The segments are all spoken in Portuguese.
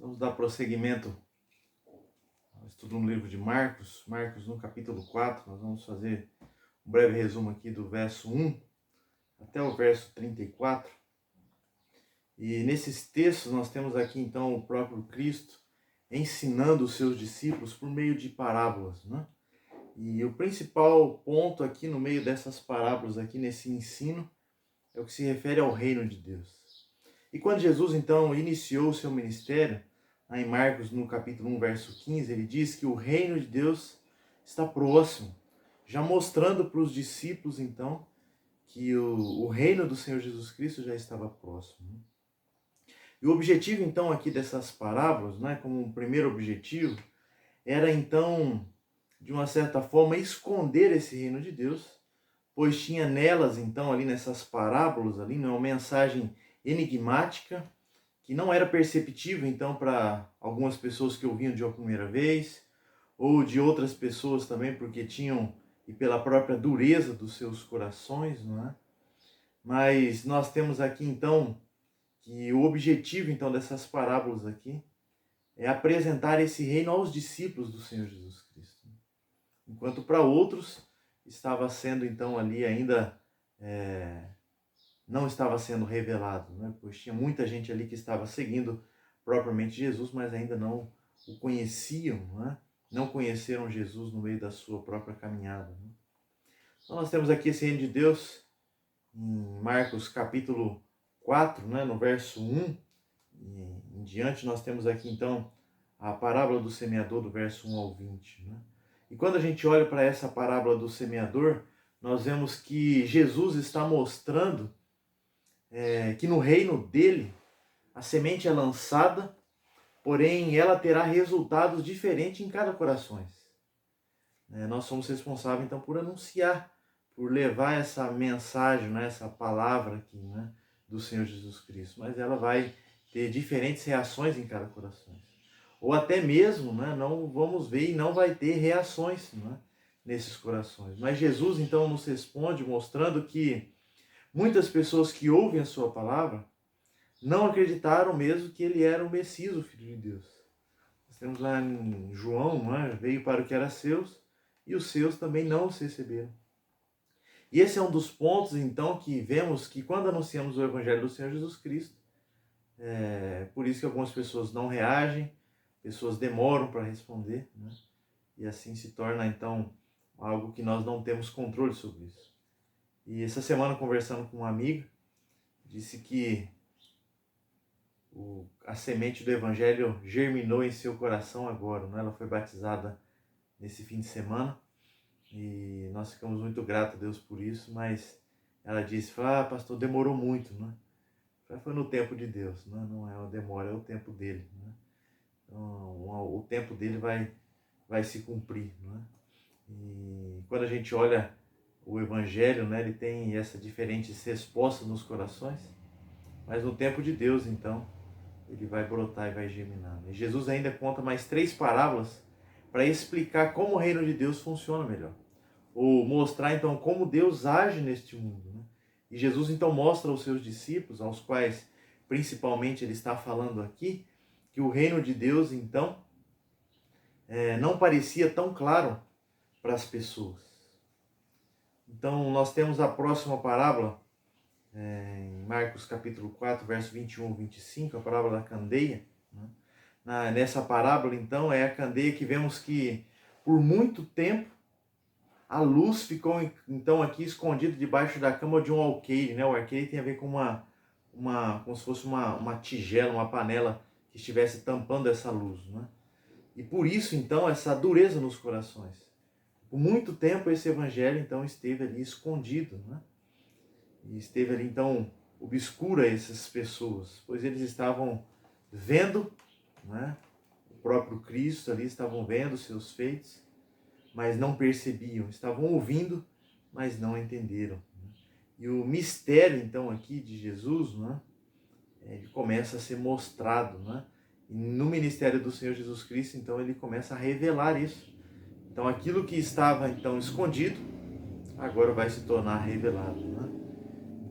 Vamos dar prosseguimento ao estudo no livro de Marcos, no capítulo 4. Nós vamos fazer um breve resumo aqui do verso 1 até o verso 34. E nesses textos nós temos aqui então o próprio Cristo ensinando os seus discípulos por meio de parábolas, né? E o principal ponto aqui no meio dessas parábolas, aqui nesse ensino, é o que se refere ao reino de Deus. E quando Jesus então iniciou o seu ministério, lá em Marcos, no capítulo 1, verso 15, ele diz que o reino de Deus está próximo, já mostrando para os discípulos então que o reino do Senhor Jesus Cristo já estava próximo. E o objetivo então aqui dessas parábolas, né, como um primeiro objetivo, era então, de uma certa forma, esconder esse reino de Deus, pois tinha nelas então, ali nessas parábolas, ali, uma mensagem enigmática, que não era perceptível então para algumas pessoas que ouviam de uma primeira vez, ou de outras pessoas também, porque tinham, e pela própria dureza dos seus corações, não é? Mas nós temos aqui então, que o objetivo então dessas parábolas aqui, é apresentar esse reino aos discípulos do Senhor Jesus Cristo. Enquanto para outros, estava sendo então ali ainda... não estava sendo revelado, né? Pois tinha muita gente ali que estava seguindo propriamente Jesus, mas ainda não o conheciam, né? Não conheceram Jesus no meio da sua própria caminhada, né? Então nós temos aqui esse reino de Deus em Marcos capítulo 4, né? No verso 1 e em diante, nós temos aqui então a parábola do semeador do verso 1 ao 20, né? E quando a gente olha para essa parábola do semeador, nós vemos que Jesus está mostrando que no reino dele a semente é lançada, porém ela terá resultados diferentes em cada coração. Nós somos responsáveis então por anunciar, por levar essa mensagem, né, essa palavra aqui, né, do Senhor Jesus Cristo, mas ela vai ter diferentes reações em cada coração. Ou até mesmo, né, não vamos ver e não vai ter reações, né, nesses corações. Mas Jesus então nos responde mostrando que muitas pessoas que ouvem a sua palavra não acreditaram mesmo que ele era o Messias, o Filho de Deus. Nós temos lá em João, não é? Veio para o que era seus, e os seus também não os receberam. E esse é um dos pontos, então, que vemos que quando anunciamos o Evangelho do Senhor Jesus Cristo, por isso que algumas pessoas não reagem, pessoas demoram para responder, né? E assim se torna, então, algo que nós não temos controle sobre isso. E essa semana, conversando com uma amiga, disse que a semente do Evangelho germinou em seu coração agora, né? Ela foi batizada nesse fim de semana e nós ficamos muito gratos a Deus por isso, mas ela disse, pastor, demorou muito, né? Foi no tempo de Deus, né? Não é a demora, é o tempo dele, né? Então, o tempo dele vai se cumprir, né? E quando a gente olha o Evangelho, né, ele tem essas diferentes respostas nos corações, mas no tempo de Deus, então, ele vai brotar e vai germinar. E Jesus ainda conta mais 3 parábolas para explicar como o reino de Deus funciona melhor. Ou mostrar, então, como Deus age neste mundo, né? E Jesus, então, mostra aos seus discípulos, aos quais, principalmente, ele está falando aqui, que o reino de Deus, então, não parecia tão claro para as pessoas. Então, nós temos a próxima parábola, em Marcos capítulo 4, verso 21 ao 25, a parábola da candeia, né? Nessa parábola, então, é a candeia que vemos que, por muito tempo, a luz ficou, então, aqui escondida debaixo da cama de um alqueire, né? O alqueire tem a ver com como se fosse uma tigela, uma panela que estivesse tampando essa luz, né? E por isso, então, essa dureza nos corações. Por muito tempo, esse evangelho, então, esteve ali escondido, né? E esteve ali, então, obscura essas pessoas, pois eles estavam vendo, né, o próprio Cristo ali, estavam vendo os seus feitos, mas não percebiam, estavam ouvindo, mas não entenderam, né? E o mistério, então, aqui de Jesus, né, ele começa a ser mostrado, né? E no ministério do Senhor Jesus Cristo, então, ele começa a revelar isso. Então, aquilo que estava, então, escondido, agora vai se tornar revelado, né?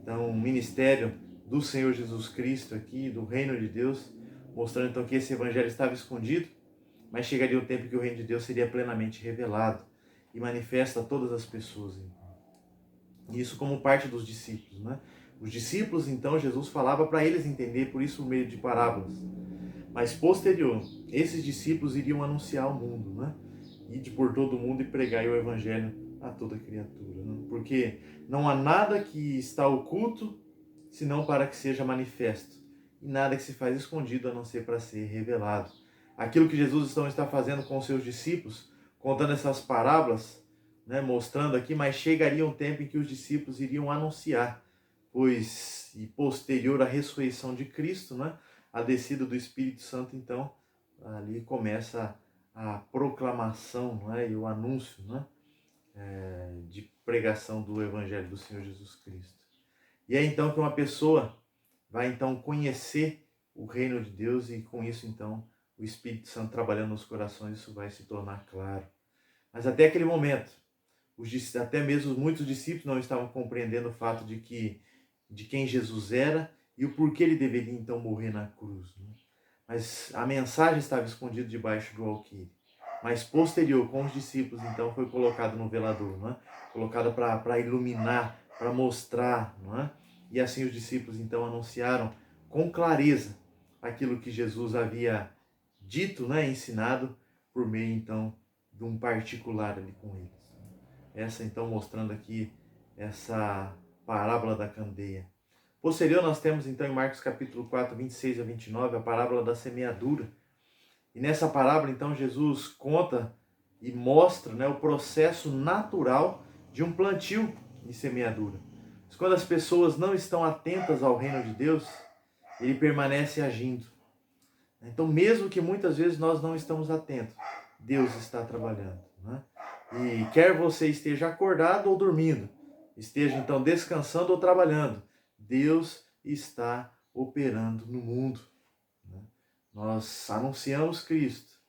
Então, o ministério do Senhor Jesus Cristo aqui, do reino de Deus, mostrando então que esse evangelho estava escondido, mas chegaria o tempo que o reino de Deus seria plenamente revelado e manifesto a todas as pessoas. Isso como parte dos discípulos, né? Os discípulos, então, Jesus falava para eles entender, por isso o meio de parábolas. Mas posterior, esses discípulos iriam anunciar ao mundo, né? Ide por todo o mundo e pregai o evangelho a toda criatura, né? Porque não há nada que está oculto, senão para que seja manifesto, e nada que se faz escondido, a não ser para ser revelado. Aquilo que Jesus então está fazendo com os seus discípulos, contando essas parábolas, né, mostrando aqui, mas chegaria um tempo em que os discípulos iriam anunciar, pois, e posterior à ressurreição de Cristo, né, a descida do Espírito Santo, então, ali começa a proclamação, né, e o anúncio, né, de pregação do Evangelho do Senhor Jesus Cristo. E é então que uma pessoa vai então conhecer o reino de Deus e com isso então o Espírito Santo trabalhando nos corações, isso vai se tornar claro. Mas até aquele momento, até mesmo muitos discípulos não estavam compreendendo o fato de quem Jesus era e o porquê ele deveria então morrer na cruz, né? Mas a mensagem estava escondida debaixo do alqueire. Mas posterior, com os discípulos, então foi colocado no velador, né? Colocado para iluminar, para mostrar, não é? E assim os discípulos então anunciaram com clareza aquilo que Jesus havia dito, né, ensinado por meio então de um particular ali com eles. Essa então mostrando aqui essa parábola da candeia. Posterior nós temos então em Marcos capítulo 4, 26 a 29, a parábola da semeadura. E nessa parábola então Jesus conta e mostra, né, o processo natural de um plantio de semeadura. Mas quando as pessoas não estão atentas ao reino de Deus, ele permanece agindo. Então, mesmo que muitas vezes nós não estamos atentos, Deus está trabalhando, né? E quer você esteja acordado ou dormindo, esteja então descansando ou trabalhando, Deus está operando no mundo, né? Nós anunciamos Cristo,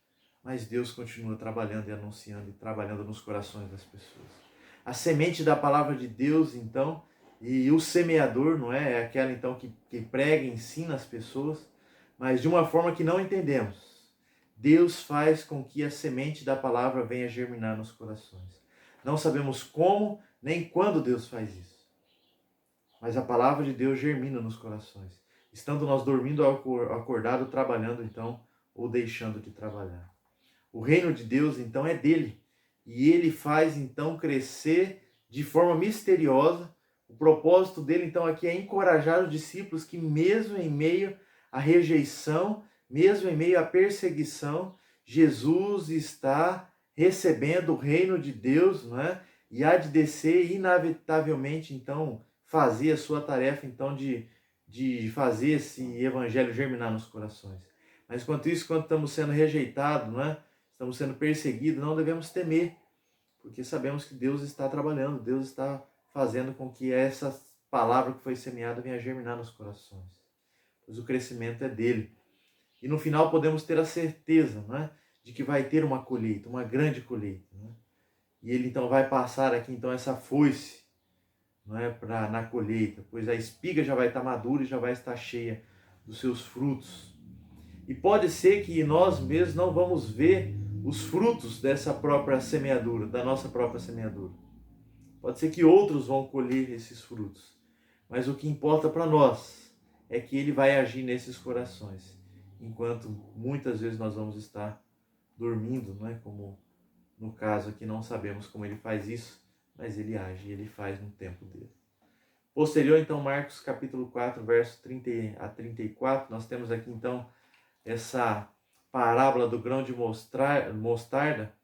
mas Deus continua trabalhando e anunciando e trabalhando nos corações das pessoas. A semente da palavra de Deus, então, e o semeador, não é? É aquela então que prega e ensina as pessoas, mas de uma forma que não entendemos. Deus faz com que a semente da palavra venha germinar nos corações. Não sabemos como nem quando Deus faz isso, mas a palavra de Deus germina nos corações, estando nós dormindo ou acordado, trabalhando então, ou deixando de trabalhar. O reino de Deus então é dele, e ele faz então crescer de forma misteriosa. O propósito dele então aqui é encorajar os discípulos que mesmo em meio à rejeição, mesmo em meio à perseguição, Jesus está recebendo o reino de Deus, não é? E há de descer inevitavelmente então fazer a sua tarefa então de fazer esse evangelho germinar nos corações. Mas enquanto isso, quando estamos sendo rejeitados, não é? Estamos sendo perseguidos, não devemos temer, porque sabemos que Deus está trabalhando, Deus está fazendo com que essa palavra que foi semeada venha germinar nos corações. Pois o crescimento é dele. E no final podemos ter a certeza, não é, de que vai ter uma colheita, uma grande colheita. Não é? E ele então vai passar aqui então essa foice, não é, na colheita, pois a espiga já vai estar madura e já vai estar cheia dos seus frutos. E pode ser que nós mesmos não vamos ver os frutos dessa própria semeadura, da nossa própria semeadura. Pode ser que outros vão colher esses frutos. Mas o que importa para nós é que ele vai agir nesses corações, enquanto muitas vezes nós vamos estar dormindo, não é? Como no caso aqui não sabemos como ele faz isso, mas ele age e ele faz no tempo dele. Posterior então, Marcos capítulo 4, verso 30 a 34, nós temos aqui então essa parábola do grão de mostarda,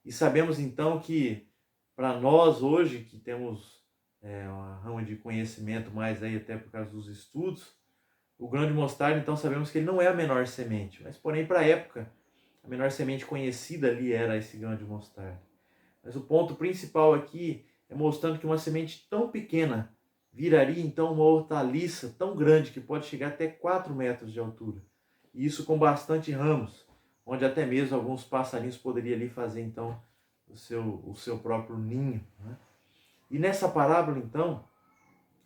e sabemos então que para nós hoje, que temos uma rama de conhecimento mais aí até por causa dos estudos, o grão de mostarda, então sabemos que ele não é a menor semente, mas porém para a época, a menor semente conhecida ali era esse grão de mostarda. Mas o ponto principal aqui é mostrando que uma semente tão pequena viraria então uma hortaliça tão grande que pode chegar até 4 metros de altura. E isso com bastante ramos, onde até mesmo alguns passarinhos poderiam ali fazer então o seu próprio ninho, né? E nessa parábola então,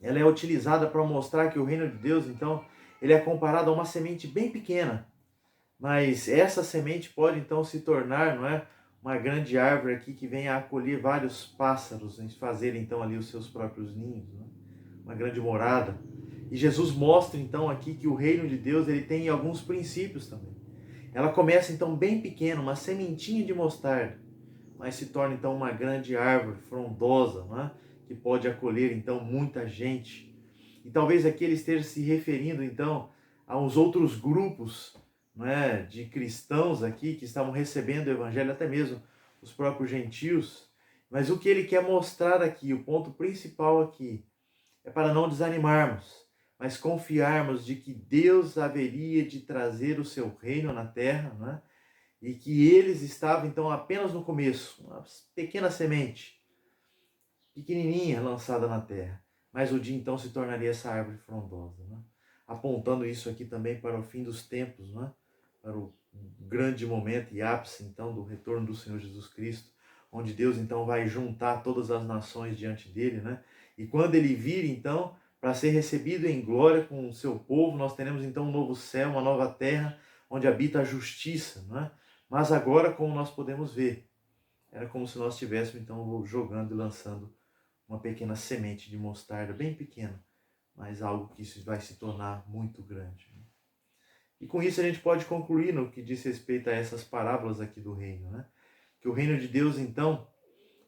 ela é utilizada para mostrar que o reino de Deus então, ele é comparado a uma semente bem pequena, Mas essa semente pode então se tornar, não é, uma grande árvore aqui que venha a acolher vários pássaros, e fazer então ali os seus próprios ninhos, né? Uma grande morada. E Jesus mostra então aqui que o reino de Deus ele tem alguns princípios também. Ela começa então bem pequena, uma sementinha de mostarda, mas se torna então uma grande árvore frondosa, né? Que pode acolher então muita gente. E talvez aqui ele esteja se referindo então a uns outros grupos, né, de cristãos aqui que estavam recebendo o evangelho, até mesmo os próprios gentios. Mas o que ele quer mostrar aqui, o ponto principal aqui, é para não desanimarmos, mas confiarmos de que Deus haveria de trazer o seu reino na terra, né? E que eles estavam então apenas no começo, uma pequena semente, pequenininha, lançada na terra. Mas o dia então se tornaria essa árvore frondosa, né? Apontando isso aqui também para o fim dos tempos, né? Para o grande momento e ápice então do retorno do Senhor Jesus Cristo, onde Deus então vai juntar todas as nações diante dele, né? E quando ele vir então para ser recebido em glória com o seu povo, nós teremos então um novo céu, uma nova terra, onde habita a justiça, né? Mas agora, como nós podemos ver, era como se nós estivéssemos então jogando e lançando uma pequena semente de mostarda, bem pequena, mas algo que vai se tornar muito grande. E com isso a gente pode concluir no que diz respeito a essas parábolas aqui do reino, né? Que o reino de Deus, então,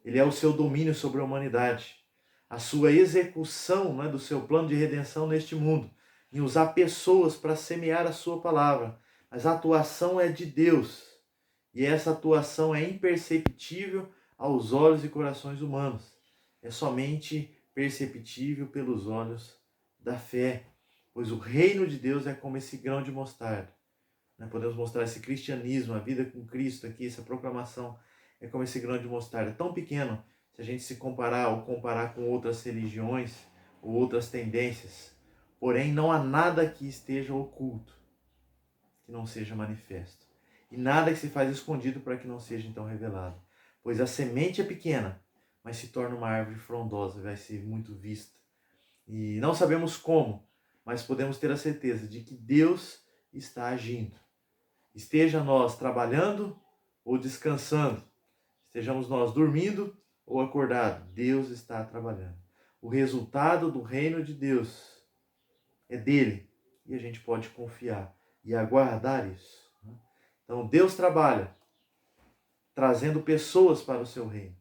ele é o seu domínio sobre a humanidade, a sua execução, né, do seu plano de redenção neste mundo, em usar pessoas para semear a sua palavra. Mas a atuação é de Deus, e essa atuação é imperceptível aos olhos e corações humanos. É somente perceptível pelos olhos da fé, pois o reino de Deus é como esse grão de mostarda. Podemos mostrar esse cristianismo, a vida com Cristo aqui, essa proclamação é como esse grão de mostarda, tão pequeno, se a gente se comparar ou comparar com outras religiões ou outras tendências. Porém, não há nada que esteja oculto, que não seja manifesto. E nada que se faz escondido para que não seja então revelado. Pois a semente é pequena, mas se torna uma árvore frondosa, vai ser muito vista. E não sabemos como, mas podemos ter a certeza de que Deus está agindo. Esteja nós trabalhando ou descansando, estejamos nós dormindo ou acordados, Deus está trabalhando. O resultado do reino de Deus é dele e a gente pode confiar e aguardar isso. Então Deus trabalha trazendo pessoas para o seu reino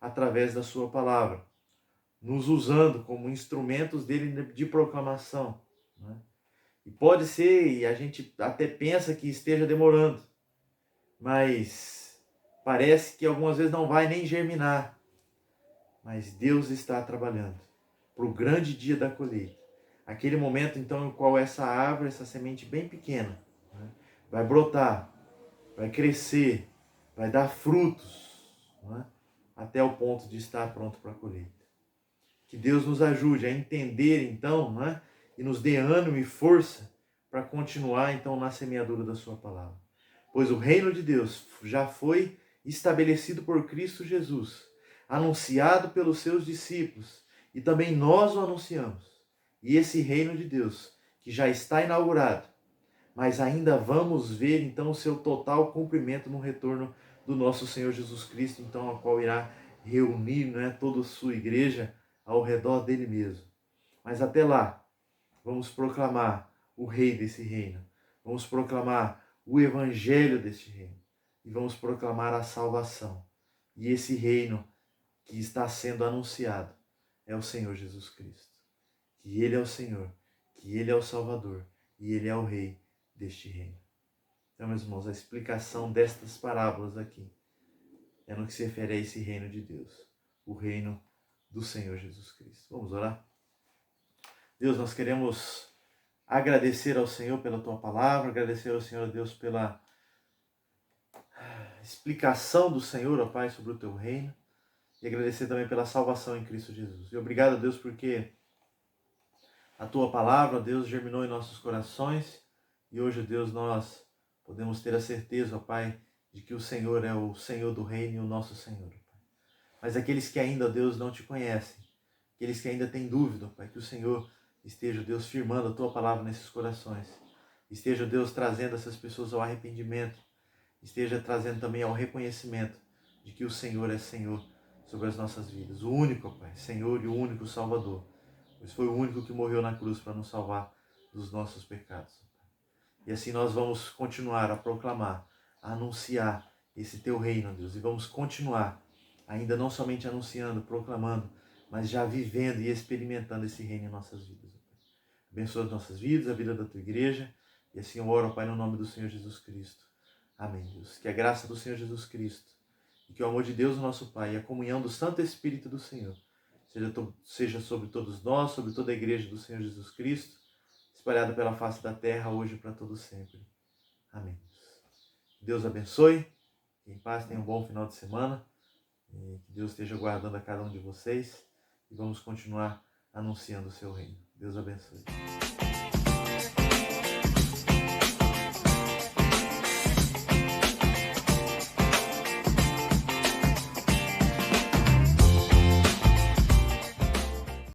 através da sua palavra, nos usando como instrumentos dele de proclamação, né? E pode ser, e a gente até pensa que esteja demorando, mas parece que algumas vezes não vai nem germinar. Mas Deus está trabalhando para o grande dia da colheita. Aquele momento, então, em qual essa árvore, essa semente bem pequena, né, vai brotar, vai crescer, vai dar frutos, né, até o ponto de estar pronto para a colheita. Que Deus nos ajude a entender, então, né, e nos dê ânimo e força para continuar, então, na semeadura da sua palavra. Pois o reino de Deus já foi estabelecido por Cristo Jesus, anunciado pelos seus discípulos, e também nós o anunciamos. E esse reino de Deus, que já está inaugurado, mas ainda vamos ver então o seu total cumprimento no retorno do nosso Senhor Jesus Cristo, então a qual irá reunir, né, toda a sua igreja ao redor dele mesmo. Mas até lá, vamos proclamar o rei desse reino, vamos proclamar o evangelho deste reino e vamos proclamar a salvação. E esse reino que está sendo anunciado é o Senhor Jesus Cristo. Que Ele é o Senhor, que Ele é o Salvador e Ele é o Rei deste reino. Então, meus irmãos, a explicação destas parábolas aqui é no que se refere a esse reino de Deus, o reino do Senhor Jesus Cristo. Vamos orar? Deus, nós queremos agradecer ao Senhor pela Tua palavra, agradecer ao Senhor Deus pela explicação do Senhor, ó Pai, sobre o Teu reino, e agradecer também pela salvação em Cristo Jesus. E obrigado, Deus, porque a Tua palavra, Deus, germinou em nossos corações, e hoje, Deus, nós podemos ter a certeza, ó Pai, de que o Senhor é o Senhor do reino e o nosso Senhor. Mas aqueles que ainda, Deus, não Te conhecem, aqueles que ainda têm dúvida, ó Pai, que o Senhor esteja, Deus, firmando a Tua palavra nesses corações, esteja, Deus, trazendo essas pessoas ao arrependimento, esteja trazendo também ao reconhecimento de que o Senhor é Senhor sobre as nossas vidas, o único, Pai, Senhor e o único Salvador, pois foi o único que morreu na cruz para nos salvar dos nossos pecados. E assim nós vamos continuar a proclamar, a anunciar esse teu reino, Deus, e vamos continuar, ainda não somente anunciando, proclamando, mas já vivendo e experimentando esse reino em nossas vidas. Abençoa as nossas vidas, a vida da tua igreja, e assim eu oro, Pai, no nome do Senhor Jesus Cristo. Amém, Deus. Que a graça do Senhor Jesus Cristo, e que o amor de Deus, o nosso Pai, e a comunhão do Santo Espírito do Senhor, seja sobre todos nós, sobre toda a igreja do Senhor Jesus Cristo, espalhada pela face da terra, hoje e para todo sempre. Amém. Deus abençoe, que em paz tenha um bom final de semana, e que Deus esteja guardando a cada um de vocês, e vamos continuar anunciando o seu reino. Deus abençoe.